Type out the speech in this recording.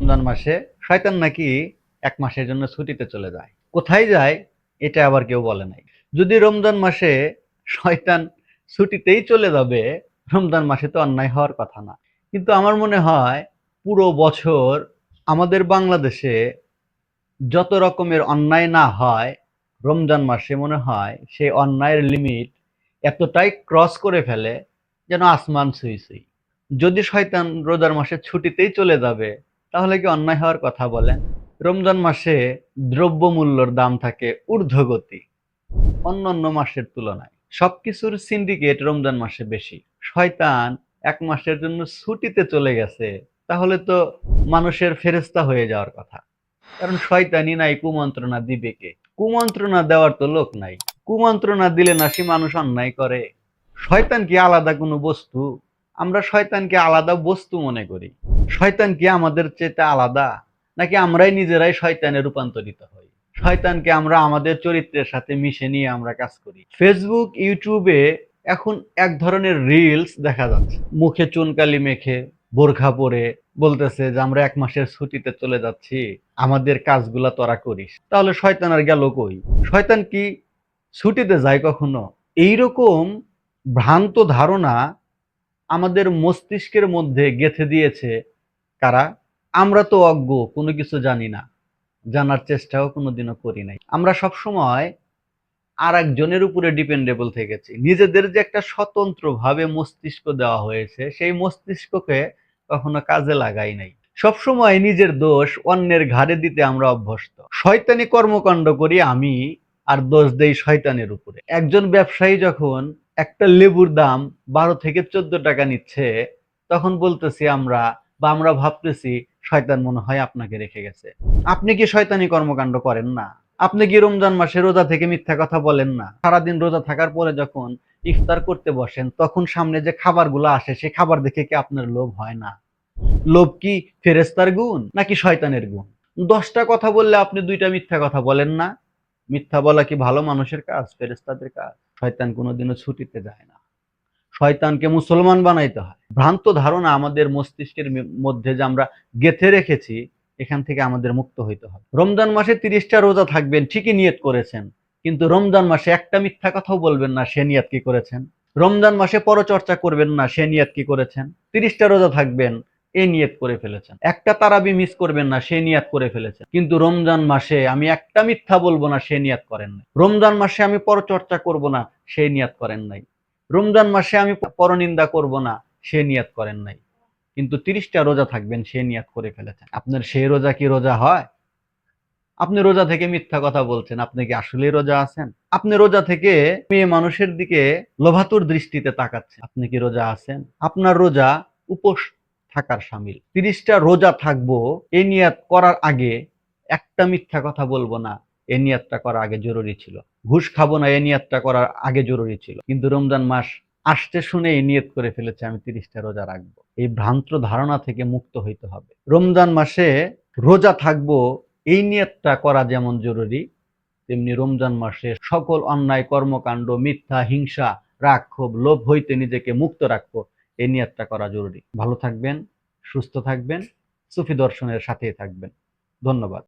রমজান মাসে শয়তান নাকি ১ মাসের জন্য ছুটিতে চলে যায়। কোথায় যায় এটা আবার কেউ বলে নাই। যদি রমজান মাসে শয়তান ছুটিতেই চলে যাবে, রমজান মাসে তো অন্যায় হওয়ার কথা না। কিন্তু আমার মনে হয় পুরো বছর আমাদের বাংলাদেশে যত রকমের অন্যায় না হয়, রমজান মাসে মনে হয় সেই অন্যায়ের লিমিট এতটাই ক্রস করে ফেলে যেন আসমান ছুঁই ছুঁই। যদি শয়তান রোজার মাসে ছুটিতেই চলে যাবে তাহলে কি অন্যায় হওয়ার কথা বলেন? রমজান মাসে দ্রব্যমূল্যর দাম থাকে ঊর্ধ্বগতি অন্যান্য মাসের তুলনায়। সবকিছুর সিন্ডিকেট রমজান মাসে বেশি। শয়তান ১ মাসের জন্য ছুটিতে চলে গেছে, তাহলে তো মানুষের ফেরেশতা হয়ে যাওয়ার কথা। কারণ শয়তানি নাই কুমন্ত্রণা দিবে কে? কুমন্ত্রণা দেওয়ার তো লোক নাই। কুমন্ত্রণা দিলে না সে মানুষ অন্যায় করে? শয়তান কি আলাদা কোনো বস্তু? আমরা শয়তানকে আলাদা বস্তু মনে করি। শয়তান কি আমাদের চেয়ে আলাদা? নাকি আমরাই নিজেরাই শয়তানে রূপান্তরিত হই? শয়তানকে আমরা আমাদের চরিত্রের সাথে মিশে নিয়ে আমরা কাজ করি। ফেসবুক, ইউটিউবে এখন এক ধরনের রিলস দেখা যাচ্ছে। মুখে চুনকালি মেখে, বোরখা পরে বলতেছে যে আমরা ১ মাসের ছুটিতে চলে যাচ্ছি। আমাদের কাজগুলা তোরা করিস। তাহলে শয়তান আর গেল কই? শয়তান কি ছুটিতে যায় কখনো? এইরকম ভ্রান্ত ধারণা আমাদের মস্তিষ্কের মধ্যে গেঁথে দিয়েছে কারা? আমরা তো অজ্ঞ, কোনো কিছু জানি না। জানার চেষ্টাও কোনোদিনও করি নাই। আমরা সবসময় আরেকজনের উপরে ডিপেন্ডেবল থেকেছি। নিজেদের যে একটা স্বতন্ত্রভাবে মস্তিষ্ক দেওয়া হয়েছে, সেই মস্তিষ্ককে কখনো কাজে লাগাই নাই। সবসময় নিজের দোষ অন্যের ঘাড়ে দিতে আমরা অভ্যস্ত। শয়তানি কর্মকাণ্ড করি আমি, আর দোষ দেই শয়তানের উপরে। একজন ব্যবসায়ী যখন একটা লেবুর দাম ১২ থেকে ১৪ টাকা নিচ্ছে, তখন বলতেছি আমরা বা আমরা ভাবতেছি শয়তান মনে হয় আপনাকে রেখে গেছে। আপনি কি শয়তানি কর্মকাণ্ড করেন না? আপনি কি রমজান মাসে রোজা থেকে মিথ্যা কথা বলেন না? সারাদিন রোজা থাকার পরে যখন ইফতার করতে বসেন, তখন সামনে যে খাবারগুলো আসে সেই খাবার দেখে কি আপনার লোভ হয় না? লোভ কি ফেরেশতার গুণ নাকি শয়তানের গুণ? ১০টা কথা বললে আপনি ২টা মিথ্যা কথা বলেন না? মিথ্যা বলা কি ভালো মানুষের কাজ? ফেরেশতাদের কাজ? শয়তান কোনোদিনও ছুটিতে যায় না। শয়তানকে মুসলমান বানাইতে হয়। ভ্রান্ত ধারণা আমাদের মস্তিষ্কের মধ্যে যে আমরা গেঁথে রেখেছি, এখান থেকে আমাদের মুক্ত হইতে হবে। রমজান মাসে ৩০টা রোজা থাকবেন, ঠিকই নিয়ত করেছেন। কিন্তু রমজান মাসে একটা মিথ্যা কথাও বলবেন না, সে নিয়ত কি করেছেন? রমজান মাসে পরচর্চা করবেন না, সে নিয়ত কি করেছেন? ৩০টা রোজা থাকবেন, এই নিয়ত করে ফেলেছেন। একটা তারাবি মিস করবেন না, সে নিয়ত করে ফেলেছেন। কিন্তু রমজান মাসে আমি একটা মিথ্যা বলবো না, সে নিয়ত করেন নাই। রমজান মাসে আমি পরচর্চা করব না, সে নিয়ত করেন নাই। রমজান মাসে আমি পরনিন্দা করব না, সে নিয়ত করেন নাই। কিন্তু ৩০টা রোজা থাকবেন, সে নিয়ত করে ফেলেছেন। আপনার সেই রোজা কি রোজা হয়? আপনি রোজা থেকে মিথ্যা কথা বলছেন, আপনি কি আসলেই রোজা আছেন? আপনি রোজা থেকে মেয়ে মানুষের দিকে লোভাতুর দৃষ্টিতে তাকাচ্ছেন, আপনি কি রোজা আছেন? আপনার রোজা উপোস থাকার শামিল। ৩০টা রোজা থাকবো এই নিয়ত করার আগে একটা মিথ্যা কথা বলবো না, এই নিয়তটা করা আগে জরুরি ছিল। ঘুষ খাবো না, এই নিয়তটা করার আগে জরুরি ছিল। কিন্তু রমজান মাস আসতে শুনে এই নিয়ত করে ফেলেছে আমি ৩০টা রোজা রাখবো। এই ভ্রান্ত ধারণা থেকে মুক্ত হইতে হবে। রমজান মাসে রোজা থাকবো এই নিয়তটা করা যেমন জরুরি, তেমনি রমজান মাসে সকল অন্যায় কর্মকাণ্ড, মিথ্যা, হিংসা, রাগ, ক্ষোভ, লোভ হইতে নিজেকে মুক্ত রাখবো, এই নিয়তটা করা জরুরি। ভালো থাকবেন, সুস্থ থাকবেন, সুফি দর্শনের সাথেই থাকবেন। ধন্যবাদ।